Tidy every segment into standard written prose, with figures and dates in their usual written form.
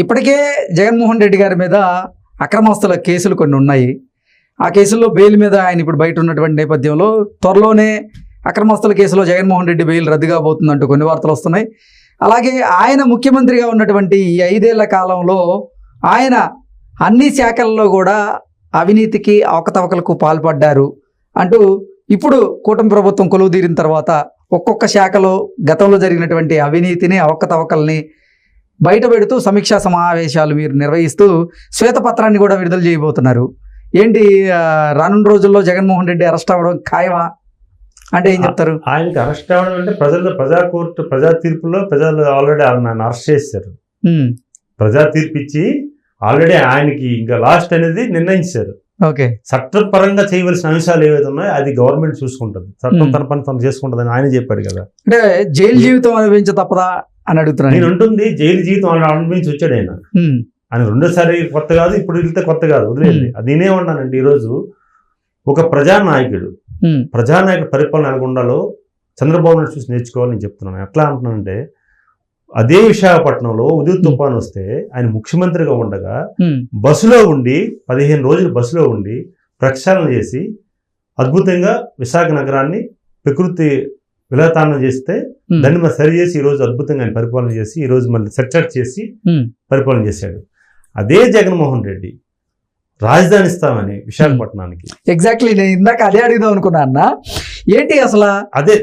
ఇప్పటికే జగన్మోహన్ రెడ్డి గారి మీద అక్రమాస్తుల కేసులు కొన్ని ఉన్నాయి. ఆ కేసుల్లో బెయిల్ మీద ఆయన ఇప్పుడు బయట ఉన్నటువంటి నేపథ్యంలో త్వరలోనే అక్రమాస్తుల కేసులో జగన్మోహన్ రెడ్డి బెయిల్ రద్దు కాబోతుందంటూ కొన్ని వార్తలు వస్తున్నాయి. అలాగే ఆయన ముఖ్యమంత్రిగా ఉన్నటువంటి ఈ 5 ఏళ్ల కాలంలో ఆయన అన్ని శాఖల్లో కూడా అవినీతికి అవకతవకలకు పాల్పడ్డారు అంటూ ఇప్పుడు కూటమి ప్రభుత్వం కొలువుదీరిన తర్వాత ఒక్కొక్క శాఖలో గతంలో జరిగినటువంటి అవినీతిని అవకతవకల్ని బయటపెడుతూ సమీక్షా సమావేశాలు మీరు నిర్వహిస్తూ శ్వేతపత్రాన్ని కూడా విడుదల చేయబోతున్నారు. ఏంటి రానున్న రోజుల్లో జగన్మోహన్ రెడ్డి అరెస్ట్ అవ్వడం ఖాయమా అంటే ఏం చెప్తారు? ఆయనకి అరెస్ట్ అవ్వడం అంటే ప్రజా తీర్పులో ప్రజలు ఆల్రెడీ ఆయన అరెస్ట్ చేశారు. ప్రజా తీర్పు ఇచ్చి ఆల్రెడీ ఆయనకి ఇంకా లాస్ట్ అనేది నిర్ణయించారు. ఓకే, చట్టపరంగా చేయవలసిన అంశాలు ఏవైతే ఉన్నాయో అది గవర్నమెంట్ చూసుకుంటుంది, చట్టం తన పని తను చేసుకుంటుంది అని ఆయన చెప్పాడు కదా. అంటే జైలు జీవితం అనుభవించ తప్పదా అని అడుగుతున్నాను. నేను ఉంటుంది జైలు జీవితం అనుభవించి వచ్చాడు ఆయన. ఆయన రెండోసారి కొత్త కాదు, ఇప్పుడు వెళ్తే కొత్త కాదు, వదిలేయండి. అది నేనేమన్నానంటే ఈరోజు ఒక ప్రజానాయకుడు పరిపాలన నల్గొండలో చంద్రబాబు నాయుడు చూసి నేర్చుకోవాలని నేను చెప్తున్నాను. ఎట్లా అంటున్నానంటే అదే విశాఖపట్నంలో ఉదయం తుఫాను వస్తే ఆయన ముఖ్యమంత్రిగా ఉండగా బస్సులో ఉండి 15 రోజులు బస్సులో ఉండి ప్రక్షాళన చేసి అద్భుతంగా విశాఖ నగరాన్ని ప్రకృతి విలతానం చేస్తే దాన్ని మరి సరి చేసి ఈరోజు అద్భుతంగా ఆయన పరిపాలన చేసి ఈరోజు మళ్ళీ సెట్ చేసి పరిపాలన చేశాడు. అదే జగన్మోహన్ రెడ్డి రాజధాని ఇస్తామని విశాఖపట్నానికి. ఎగ్జాక్ట్లీ, నేను ఇందాక అదే అడుగుదాం అనుకున్నా అన్న. ఏంటి అసలు అదే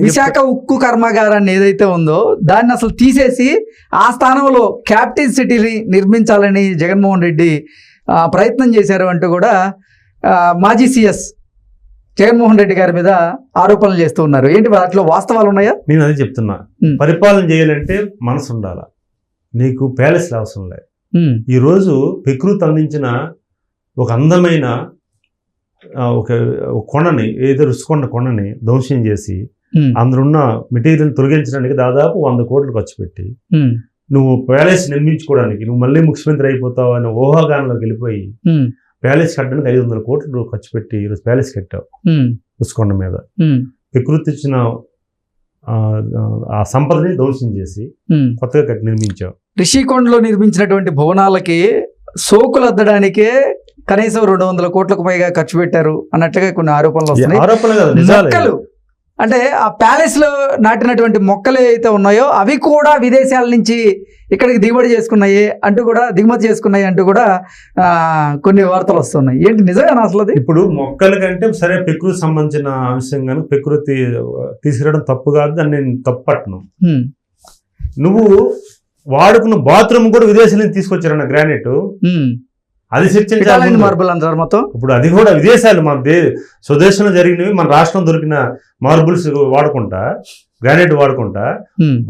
విశాఖ ఉక్కు కర్మాగారాన్ని ఏదైతే ఉందో దాన్ని అసలు తీసేసి ఆ స్థానంలో క్యాపిటల్ సిటీని నిర్మించాలని జగన్మోహన్ రెడ్డి ప్రయత్నం చేశారు అంటూ కూడా మాజీ సీఎస్ జగన్మోహన్ రెడ్డి గారి మీద ఆరోపణలు చేస్తూ ఉన్నారు. ఏంటి వాటిలో వాస్తవాలు ఉన్నాయా? నేను అదే చెప్తున్నా. పరిపాలన చేయాలంటే మనసు ఉండాలా, నీకు ప్యాలెస్లు అవసరం లేదు. ఈరోజు ప్రకృతి అందించిన ఒక అందమైన ఒక కొండని, ఏదో రుసుకొండ కొండని ధ్వంసం చేసి అందులో మెటీరియల్ తొలగించడానికి దాదాపు 100 కోట్లు ఖర్చు పెట్టి నువ్వు ప్యాలెస్ నిర్మించుకోవడానికి నువ్వు మళ్ళీ ముఖ్యమంత్రి అయిపోతావు అనే ఊహాగానంలోకి వెళ్ళిపోయి ప్యాలెస్ కట్టడానికి 500 కోట్లు ఖర్చు పెట్టి ఈరోజు ప్యాలెస్ కట్టావు రుసుకొండ మీద. ప్రకృతి ఇచ్చిన ఆ సంపదని ధ్వంసం చేసి కొత్తగా నిర్మించావు. రిషికొండలో నిర్మించినటువంటి భవనాలకి సోకులు అద్దడానికే కనీసం 200 కోట్లకు పైగా ఖర్చు పెట్టారు అన్నట్లుగా కొన్ని ఆరోపణలు వస్తున్నాయి. మొక్కలు అంటే ఆ ప్యాలెస్ లో నాటినటువంటి మొక్కలు అయితే ఉన్నాయో అవి కూడా విదేశాల నుంచి ఇక్కడికి దిగుమతి చేసుకున్నాయి అంటూ కూడా కొన్ని వార్తలు వస్తున్నాయి. ఏంటి నిజంగా అసలు అది? ఇప్పుడు మొక్కల కంటే సరే ప్రకృతి సంబంధించిన అంశం కానీ ప్రకృతి తీసుకురావడం తప్పు కాదు, దాన్ని నేను తప్పట్టను. నువ్వు వాడుకున్న బాత్రూమ్ కూడా విదేశాల నుంచి తీసుకొచ్చారన్న గ్రానైట్, అది చర్చించాలి. మార్బుల్ అంటారు మొత్తం. ఇప్పుడు అది కూడా విదేశాలు మన స్వదేశంలో జరిగినవి మన రాష్ట్రం దొరికిన మార్బుల్స్ వాడుకుంటా, గ్రానైట్ వాడుకుంటా,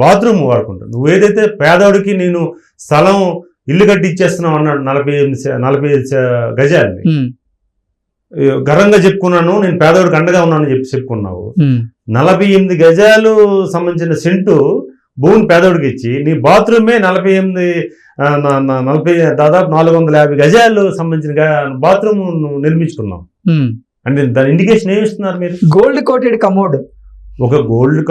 బాత్రూమ్ వాడుకుంటా. నువ్వు ఏదైతే పేదవాడికి నేను స్థలం ఇల్లు కట్టి ఇచ్చేస్తున్నావు అన్నాడు 45 గజాలని గర్వంగా చెప్పుకున్నాను, నేను పేదవాడికి అండగా ఉన్నానని చెప్పుకున్నావు. 48 గజాలు సంబంధించిన సెంటు భూమిని పేదోడికి ఇచ్చి నీ బాత్రూమే 40 దాదాపు 450 గజాలు సంబంధించిన బాత్రూమ్ నిర్మించుకున్నాం అంటే దాని ఇండికేషన్ ఏమి ఇస్తున్నారు మీరు? Gold coated commode. ఒక గోల్డ్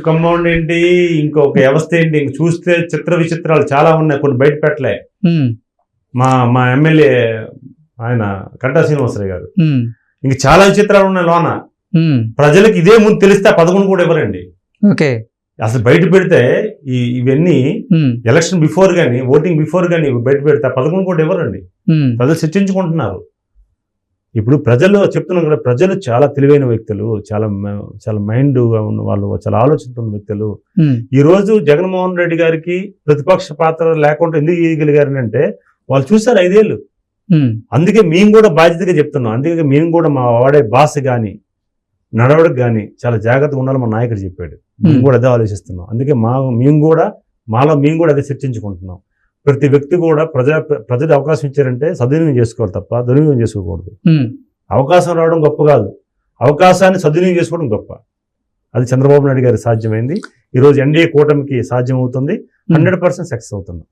కమోడ్ ఏంటి, ఇంకొక వ్యవస్థ ఏంటి, ఇంక చూస్తే చిత్ర విచిత్రాలు చాలా ఉన్నాయి, కొన్ని బయట పెట్టలే. మా ఎమ్మెల్యే ఆయన కంటా శ్రీనివాసరావు గారు, ఇంక చాలా విచిత్రాలు ఉన్నాయి లోన. ప్రజలకు ఇదే ముందు తెలిస్తే 11 కూడా ఇవ్వరండి. ఓకే, అసలు బయట పెడితే ఇవన్నీ ఎలక్షన్ బిఫోర్ గానీ ఓటింగ్ బిఫోర్ గానీ బయట పెడితే 11 కూడా ఇవ్వరండి. ప్రజలు చర్చించుకుంటున్నారు. ఇప్పుడు ప్రజలు చెప్తున్నాం కదా, ప్రజలు చాలా తెలివైన వ్యక్తులు, చాలా మైండ్గా ఉన్న వాళ్ళు, చాలా ఆలోచిస్తున్న వ్యక్తులు. ఈ రోజు జగన్మోహన్ రెడ్డి గారికి ప్రతిపక్ష పాత్ర లేకుండా ఎందుకు చేయగలిగారని అంటే వాళ్ళు చూసారు 5 ఏళ్ళు. అందుకే మేము కూడా బాధ్యతగా చెప్తున్నాం. అందుకే మేము కూడా మా వాడే భాష కానీ నడవడికి కానీ చాలా జాగ్రత్తగా ఉండాలి మా నాయకుడు చెప్పాడు. మేము కూడా అదే ఆలోచిస్తున్నాం. అందుకే మేము కూడా అదే చర్చించుకుంటున్నాం. ప్రతి వ్యక్తి కూడా ప్రజలు అవకాశం ఇచ్చారంటే సద్వినియోగం చేసుకోవాలి తప్ప దుర్వినియోగం చేసుకోకూడదు. అవకాశం రావడం గొప్ప కాదు, అవకాశాన్ని సద్వినియోగం చేసుకోవడం గొప్ప. అది చంద్రబాబు నాయుడు గారికి సాధ్యమైంది. ఈరోజు ఎన్డీఏ కూటమికి సాధ్యం అవుతుంది. 100% సక్సెస్ అవుతున్నాం.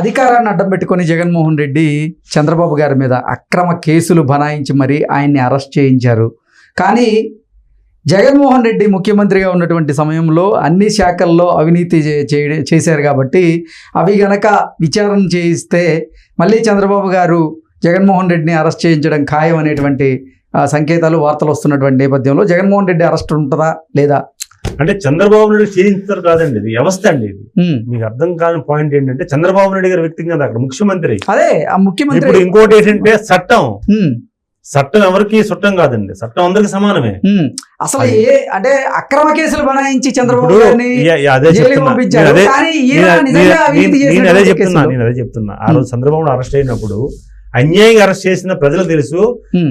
అధికారాన్ని అడ్డం పెట్టుకుని జగన్మోహన్ రెడ్డి చంద్రబాబు గారి మీద అక్రమ కేసులు బనాయించి మరి ఆయన్ని అరెస్ట్ చేయించారు. కానీ జగన్మోహన్ రెడ్డి ముఖ్యమంత్రిగా ఉన్నటువంటి సమయంలో అన్ని శాఖల్లో అవినీతి చేశారు కాబట్టి అవి గనక విచారణ చేయిస్తే మళ్ళీ చంద్రబాబు గారు జగన్మోహన్ రెడ్డిని అరెస్ట్ చేయించడం ఖాయం అనేటువంటి సంకేతాలు వార్తలు వస్తున్నటువంటి నేపథ్యంలో జగన్మోహన్ రెడ్డి అరెస్ట్ ఉంటుందా లేదా? అంటే చంద్రబాబు నాయుడు చేయించారు కాదండి, ఇది వ్యవస్థ అండి. ఇది మీకు అర్థం కాని పాయింట్ ఏంటంటే చంద్రబాబు నాయుడు గారి వ్యక్తి కదా అక్కడ ముఖ్యమంత్రి. అదే ఆ ముఖ్యమంత్రి. ఇప్పుడు ఇంకోటి ఏంటంటే చట్టం ఎవరికి చుట్టం కాదండి, చట్టం అందరికి సమానమే. అసలు అంటే అక్రమ కేసులు బనాయించి చంద్రబాబు గారిని జైలుకి పంపించారు. నేను అదే చెప్తున్నా ఆ రోజు చంద్రబాబు అరెస్ట్ అయినప్పుడు అన్యాయంగా అరెస్ట్ చేసిన ప్రజలకు తెలుసు,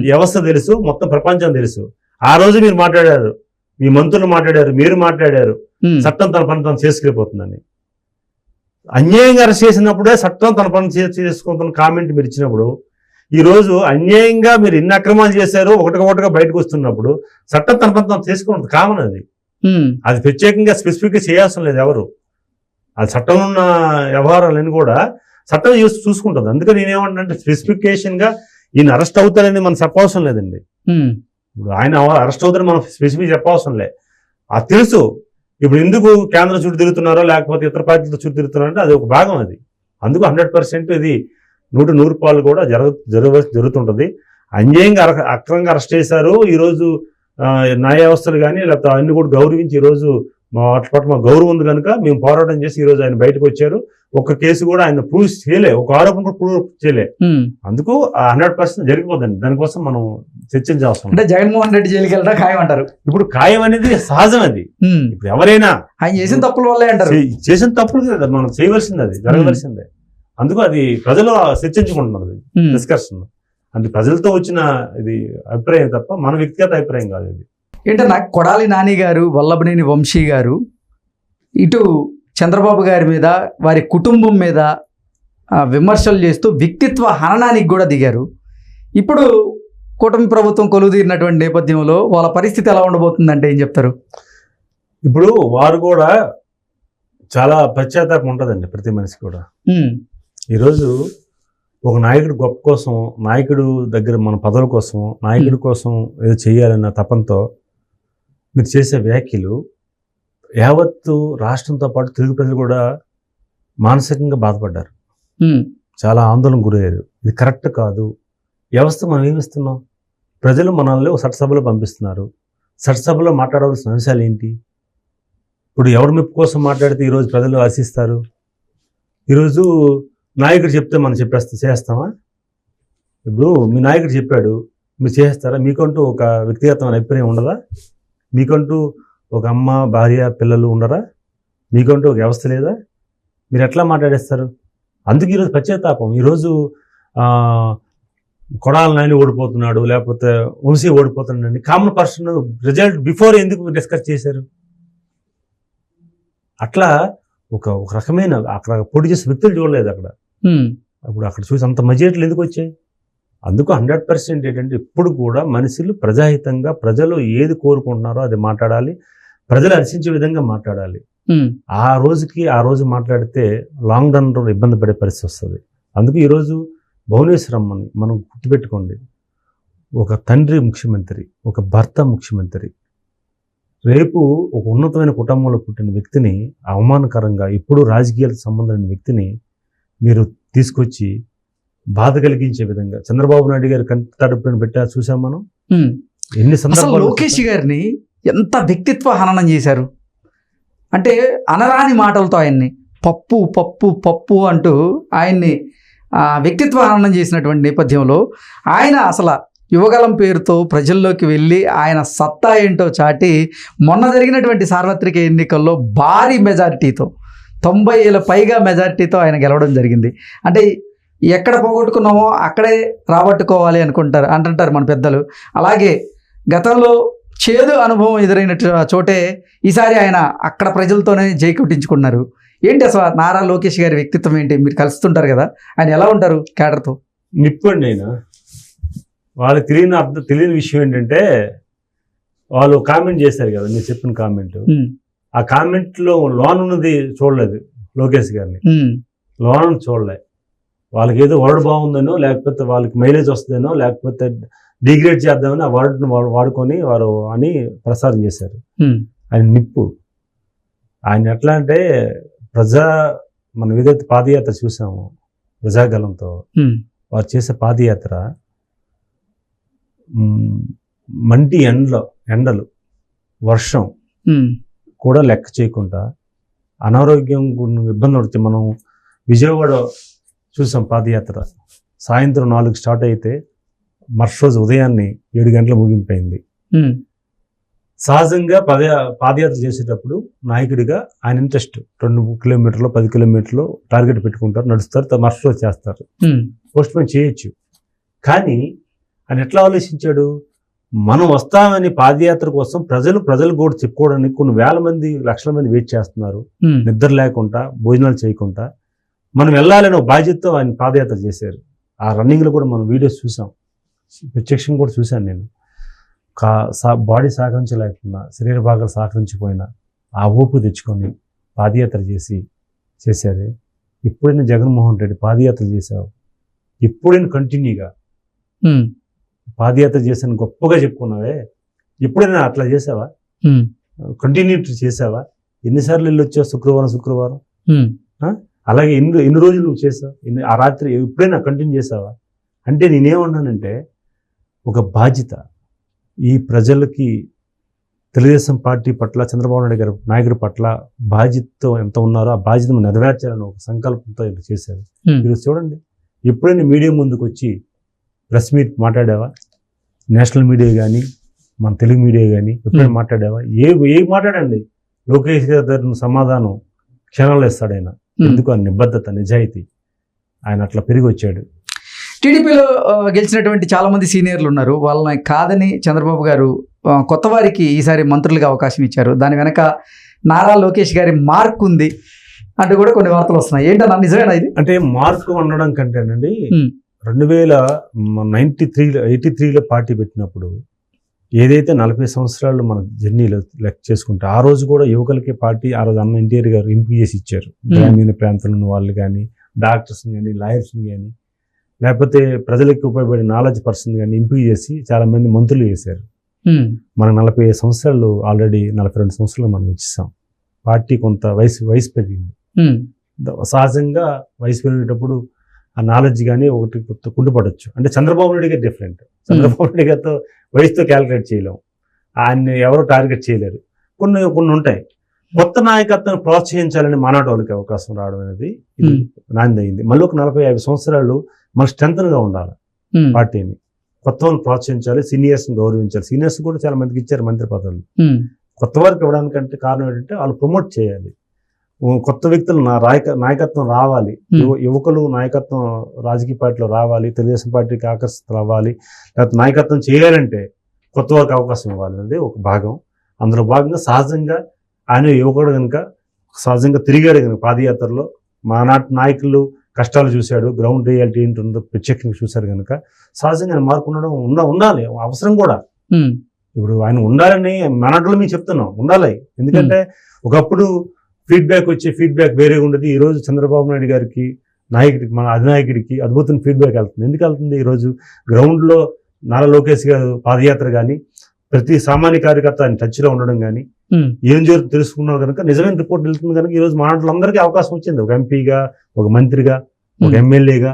వ్యవస్థ తెలుసు, మొత్తం ప్రపంచం తెలుసు. ఆ రోజు మీరు మాట్లాడారు, మీ మంత్రులు మాట్లాడారు, మీరు మాట్లాడారు, చట్టం తన పని తను చేసుకెళ్ళిపోతుందని. అన్యాయంగా అరెస్ట్ చేసినప్పుడే చట్టం తన పని చేసుకుంటున్న కామెంట్ మీరు ఇచ్చినప్పుడు, ఈ రోజు అన్యాయంగా మీరు ఎన్ని అక్రమాలు చేశారో ఒకటిగా బయటకు వస్తున్నప్పుడు చట్టం తన పని తను చేసుకుంటుంది. కామన్ అది ప్రత్యేకంగా స్పెసిఫిక్గా చేయాల్సిన లేదు ఎవరు. ఆ చట్టంలో ఉన్న వ్యవహారాలన్నీ కూడా చట్టం చూసుకుంటుంది. అందుకని నేనేమంటానంటే స్పెసిఫికేషన్ గా ఈయన అరెస్ట్ అవుతారని మనం చెప్పవసరం లేదండి. ఇప్పుడు ఆయన అరెస్ట్ అవుతారని మనం స్పెసిఫిక్ చెప్పవసరం లే. అది తెలుసు. ఇప్పుడు ఎందుకు కేంద్రం చుట్టూ తిరుగుతున్నారో లేకపోతే ఇతర పార్టీలతో చుట్టూ తిరుగుతున్నారో అంటే అది ఒక భాగం. అది అందుకు 100% ఇది 100% కూడా జరుగుతుంటది. అన్యాయంగా అక్రమంగా అరెస్ట్ చేశారు. ఈరోజు న్యాయ వ్యవస్థలు కానీ లేకపోతే అన్ని కూడా గౌరవించి ఈరోజు వాటి పట్ల మా గౌరవం ఉంది కనుక మేము పోరాటం చేసి ఈరోజు ఆయన బయటకు వచ్చారు. ఒక్క కేసు కూడా ఆయన ప్రూవ్ చేయలే, ఒక ఆరోపణ కూడా ప్రూవ్ చేయలే. అందుకు 100% జరిగిపోదండి. దానికోసం మనం చర్చించాల్సిన. అంటే జగన్మోహన్ రెడ్డి జైలుకి వెళ్ళడం ఖాయం అంటారు. ఇప్పుడు ఖాయం అనేది సహజం. అది ఇప్పుడు ఎవరైనా ఆయన చేసిన తప్పుల వల్లే అంటారు. చేసిన తప్పులు కదా మనం చేయవలసింది, అది జరగవలసిందే. అందుకు అది ప్రజలు చర్చించుకుంటున్నారు, డిస్కషన్. అంటే ప్రజలతో వచ్చిన ఇది అభిప్రాయం తప్ప మన వ్యక్తిగత అభిప్రాయం కాదు. ఇది ఏంటన్నా కొడాలి నాని గారు, వల్లభనేని వంశీ గారు ఇటు చంద్రబాబు గారి మీద, వారి కుటుంబం మీద విమర్శలు చేస్తూ వ్యక్తిత్వ హననానికి కూడా దిగారు. ఇప్పుడు కూటమి ప్రభుత్వం కొలువుదీరినటువంటి నేపథ్యంలో వాళ్ళ పరిస్థితి ఎలా ఉండబోతుందంటే ఏం చెప్తారు? ఇప్పుడు వారు కూడా చాలా పశ్చాత్తాపం ఉంటుందండి ప్రతి మనిషి కూడా. ఈరోజు ఒక నాయకుడు గొప్ప కోసం, నాయకుడు దగ్గర మన పదవుల కోసం, నాయకుడి కోసం ఏదో చేయాలన్న తపంతో మీరు చేసే వ్యాఖ్యలు యావత్తు రాష్ట్రంతో పాటు తెలుగు ప్రజలు కూడా మానసికంగా బాధపడ్డారు, చాలా ఆందోళన గురయ్యారు. ఇది కరెక్ట్ కాదు. వ్యవస్థ మనం ఏమిస్తున్నాం? ప్రజలు మనల్ని ఒక చట్టసభలో పంపిస్తున్నారు. చట్టసభలో మాట్లాడవలసిన అంశాలు ఏంటి? ఇప్పుడు ఎవరి మెప్పు కోసం మాట్లాడితే ఈరోజు ప్రజలు ఆశిస్తారు? ఈరోజు నాయకుడు చెప్తే మనం చేస్తామా? ఇప్పుడు మీ నాయకుడు చెప్పాడు, మీరు చేస్తారా? మీకంటూ ఒక వ్యక్తిగతమైన అభిప్రాయం ఉండదా? మీకంటూ ఒక అమ్మ, భార్య, పిల్లలు ఉండరా? మీకంటూ ఒక వ్యవస్థ లేదా? మీరు ఎట్లా మాట్లాడేస్తారు? అందుకు ఈరోజు పశ్చాత్తాపం. ఈరోజు కొడాలి నాని ఓడిపోతున్నాడు, లేకపోతే వంశీ ఓడిపోతున్నాడు, కామన్ పర్సన్ రిజల్ట్ బిఫోర్ ఎందుకు డిస్కస్ చేశారు? అట్లా ఒక రకమైన అక్కడ పోటీ చేసే వ్యక్తులు చూడలేదు అక్కడ. అప్పుడు అక్కడ చూసి అంత మెజారిటీలు ఎందుకు వచ్చాయి? అందుకు 100% ఏంటంటే ఇప్పుడు కూడా మనుషులు ప్రజాహితంగా ప్రజలు ఏది కోరుకుంటున్నారో అది మాట్లాడాలి, ప్రజలు హర్షించే విధంగా మాట్లాడాలి. ఆ రోజు మాట్లాడితే లాంగ్ రన్లో ఇబ్బంది పడే పరిస్థితి వస్తుంది. అందుకు ఈరోజు భువనేశ్వరమ్మని మనం గుర్తుపెట్టుకోండి. ఒక తండ్రి ముఖ్యమంత్రి, ఒక భర్త ముఖ్యమంత్రి, రేపు ఒక ఉన్నతమైన కుటుంబంలో పుట్టిన వ్యక్తిని అవమానకరంగా ఇప్పుడు రాజకీయాలకు సంబంధమైన వ్యక్తిని మీరు తీసుకొచ్చి బాధ కలిగించే విధంగా చంద్రబాబు నాయుడు గారు కంటి తడుపుని పెట్టారు చూసాం మనం. ఎన్ని సందర్భాలు లోకేష్ గారిని ఎంత వ్యక్తిత్వ హననం చేశారు అంటే అనరాని మాటలతో ఆయన్ని పప్పు పప్పు పప్పు అంటూ ఆయన్ని వ్యక్తిత్వ హననం చేసినటువంటి నేపథ్యంలో ఆయన అసలు యువగలం పేరుతో ప్రజల్లోకి వెళ్ళి ఆయన సత్తా ఏంటో చాటి మొన్న జరిగినటువంటి సార్వత్రిక ఎన్నికల్లో భారీ మెజారిటీతో 90,000 పైగా మెజారిటీతో ఆయన గెలవడం జరిగింది. అంటే ఎక్కడ పోగొట్టుకున్నామో అక్కడే రాబట్టుకోవాలి అంటుంటారు మన పెద్దలు. అలాగే గతంలో చేదు అనుభవం ఎదురైన చోటే ఈసారి ఆయన అక్కడ ప్రజలతోనే జై కొట్టించుకున్నారు. ఏంటి అసలు నారా లోకేష్ గారి వ్యక్తిత్వం ఏంటి? మీరు కలుస్తుంటారు కదా, ఆయన ఎలా ఉంటారు క్యాడర్తో? నిప్పండి ఆయన. వాళ్ళకి తెలియని విషయం ఏంటంటే వాళ్ళు కామెంట్ చేశారు కదా, మీరు చెప్పిన కామెంట్. ఆ కామెంట్లో లోన్ ఉన్నది చూడలేదు లోకేష్ గారిని, లోన్ చూడలే. వాళ్ళకి ఏదో వర్డ్ బాగుందనో, లేకపోతే వాళ్ళకి మైలేజ్ వస్తుందనో, లేకపోతే డిగ్రేడ్ చేద్దామని ఆ వర్డ్ను వాడుకొని వారు అని ప్రసారం చేశారు. ఆయన నిప్పు. ఆయన ఎట్లా అంటే మనం ఏదైతే పాదయాత్ర చూసామో ప్రజాగలంతో వారు చేసే పాదయాత్ర మంటి ఎండలు వర్షం కూడా లెక్క చేయకుండా అనారోగ్యం ఇబ్బంది పడితే మనం విజయవాడ చూసాం పాదయాత్ర. సాయంత్రం 4 స్టార్ట్ అయితే మరుసటి రోజు ఉదయాన్నే 7 గంటల ముగింపోయింది. సహజంగా పాదయాత్ర చేసేటప్పుడు నాయకుడిగా ఆయన ఇంట్రెస్ట్ 2 కిలోమీటర్లు 10 కిలోమీటర్లు టార్గెట్ పెట్టుకుంటారు, నడుస్తారు, మరుసటి రోజు చేస్తారు, పోస్ట్ పోన్ చేయొచ్చు. కానీ ఆయన ఎట్లా ఆలోచించాడు, మనం వస్తామని పాదయాత్ర కోసం ప్రజలు కూడా చెప్పుకోవడానికి కొన్ని వేల మంది లక్షల మంది వెయిట్ చేస్తున్నారు, నిద్ర లేకుండా భోజనాలు చేయకుండా మనం వెళ్ళాలని ఒక బాధ్యతతో ఆయన పాదయాత్ర చేశారు. ఆ రన్నింగ్లో కూడా మనం వీడియోస్ చూసాం, ప్రత్యక్షంగా కూడా చూశాను నేను. బాడీ సహకరించలేకున్నా, శరీర భాగాలు సహకరించిపోయినా ఆ ఊపు తెచ్చుకొని పాదయాత్ర చేశారు. ఎప్పుడైనా జగన్మోహన్ రెడ్డి పాదయాత్ర చేశావు, ఎప్పుడైనా కంటిన్యూగా పాదయాత్ర చేశాను గొప్పగా చెప్పుకున్నావే, ఎప్పుడైనా అట్లా చేసావా, కంటిన్యూటీ చేసావా? ఎన్నిసార్లు వెళ్ళి వచ్చావు శుక్రవారం? అలాగే ఎన్ని రోజులు నువ్వు చేసావు? ఆ రాత్రి ఎప్పుడైనా కంటిన్యూ చేసావా? అంటే నేనేమన్నానంటే, ఒక బాధ్యత ఈ ప్రజలకి తెలుగుదేశం పార్టీ పట్ల, చంద్రబాబు నాయుడు గారి నాయకుడి పట్ల బాధ్యతతో ఎంత ఉన్నారో ఆ బాధ్యతను నెరవేర్చాలని ఒక సంకల్పంతో ఇలా చేశారు. మీరు చూడండి, ఎప్పుడైనా మీడియా ముందుకు వచ్చి ప్రెస్ మీట్ మాట్లాడావా? నేషనల్ మీడియా కానీ మన తెలుగు మీడియా కానీ ఎప్పుడైనా మాట్లాడావా? ఏ మాట్లాడండి, లోకేష్ గారి సమాధానం క్షణాల్లో ఇస్తాడు ఆయన. ఎందుకు ఆ నిబద్ధత, నిజాయితీ, ఆయన అట్లా పెరిగి వచ్చాడు. టీడీపీలో గెలిచినటువంటి చాలా మంది సీనియర్లు ఉన్నారు, వాళ్ళని కాదని చంద్రబాబు గారు కొత్త వారికి ఈసారి మంత్రులుగా అవకాశం ఇచ్చారు. దాని వెనక నారా లోకేష్ గారి మార్క్ ఉంది అంటూ కూడా కొన్ని వార్తలు వస్తున్నాయి. ఏంటన్నా, నిజమేనా ఇది? అంటే మార్క్ ఉండడం కంటేనండి, 1983లో పార్టీ పెట్టినప్పుడు ఏదైతే 40 సంవత్సరాలు మన జర్నీలో లెక్క చేసుకుంటే, ఆ రోజు కూడా యువకులకి పార్టీ ఆ రోజు అన్న ఎన్టీఆర్ గారు ఎంపిక చేసి ఇచ్చారు. గ్రామీణ ప్రాంతంలో ఉన్న వాళ్ళు కానీ, డాక్టర్స్ని కానీ, లాయర్స్ని కానీ, లేకపోతే ప్రజలకు ఉపయోగపడే నాలెడ్జ్ పర్సన్ కానీ ఎంపిక చేసి చాలా మంది మంత్రులు చేశారు. మనం 45 సంవత్సరాలు ఆల్రెడీ 42 సంవత్సరాలు మనం వచ్చేసాం. పార్టీ కొంత వయసు పెరిగింది. సహజంగా వయసు పెరిగేటప్పుడు ఆ నాలెడ్జ్ కానీ ఒకటి కుంటుపడవచ్చు. అంటే చంద్రబాబు నాయుడు గారు డిఫరెంట్. చంద్రబాబు నాయుడు గారితో వయసుతో క్యాలిక్యులేట్ చేయలేము, ఆయన్ని ఎవరు టార్గెట్ చేయలేరు. కొన్ని ఉంటాయి. కొత్త నాయకత్వాన్ని ప్రోత్సహించాలని మానాటి వాళ్ళకి అవకాశం రావడం అనేది ఇది నాందయింది. మళ్ళీ ఒక 40-50 సంవత్సరాలు మన స్ట్రెంగ్త్గా ఉండాలి పార్టీని. కొత్త వాళ్ళని ప్రోత్సహించాలి, సీనియర్స్ని గౌరవించాలి. సీనియర్స్ కూడా చాలా మందికి ఇచ్చారు మంత్రి పదవులు. కొత్త వారికి ఇవ్వడానికంటే కారణం ఏంటంటే వాళ్ళు ప్రమోట్ చేయాలి. కొత్త వ్యక్తులు నాయకత్వం రావాలి, యువకులు నాయకత్వం రాజకీయ పార్టీలో రావాలి, తెలుగుదేశం పార్టీకి ఆకర్షిత రావాలి, లేకపోతే నాయకత్వం చేయాలంటే కొత్త వారికి అవకాశం ఇవ్వాలి అనేది ఒక భాగం. అందులో భాగంగా సహజంగా ఆయన యువకుడు కనుక సహజంగా తిరిగాడు కనుక పాదయాత్రలో, మానాటి నాయకులు కష్టాలు చూశాడు, గ్రౌండ్ రియాలిటీ ఏంటుందో ప్రత్యేకంగా చూశారు కనుక సహజంగా మార్పు ఉండాలి, అవసరం కూడా. ఇప్పుడు ఆయన ఉండాలని మానాటలో మేము చెప్తున్నాం, ఉండాలి. ఎందుకంటే ఒకప్పుడు ఫీడ్బ్యాక్ వేరే ఉండదు. ఈరోజు చంద్రబాబు నాయుడు గారికి, నాయకుడికి, మన అధినాయకుడికి అద్భుతం ఫీడ్బ్యాక్ వెళ్తుంది. ఎందుకు వెళ్తుంది? ఈరోజు గ్రౌండ్లో నారా లోకేష్ గారు పాదయాత్ర కానీ, ప్రతి సామాన్య కార్యకర్త ఆయన టచ్లో ఉండడం కానీ, ఏం జరుగుతుంది తెలుసుకున్నారు కనుక నిజమైన రిపోర్ట్ వెళ్తుంది కనుక ఈరోజు మానాటలందరికీ అవకాశం వచ్చింది. ఒక ఎంపీగా, ఒక మంత్రిగా, ఒక ఎమ్మెల్యేగా,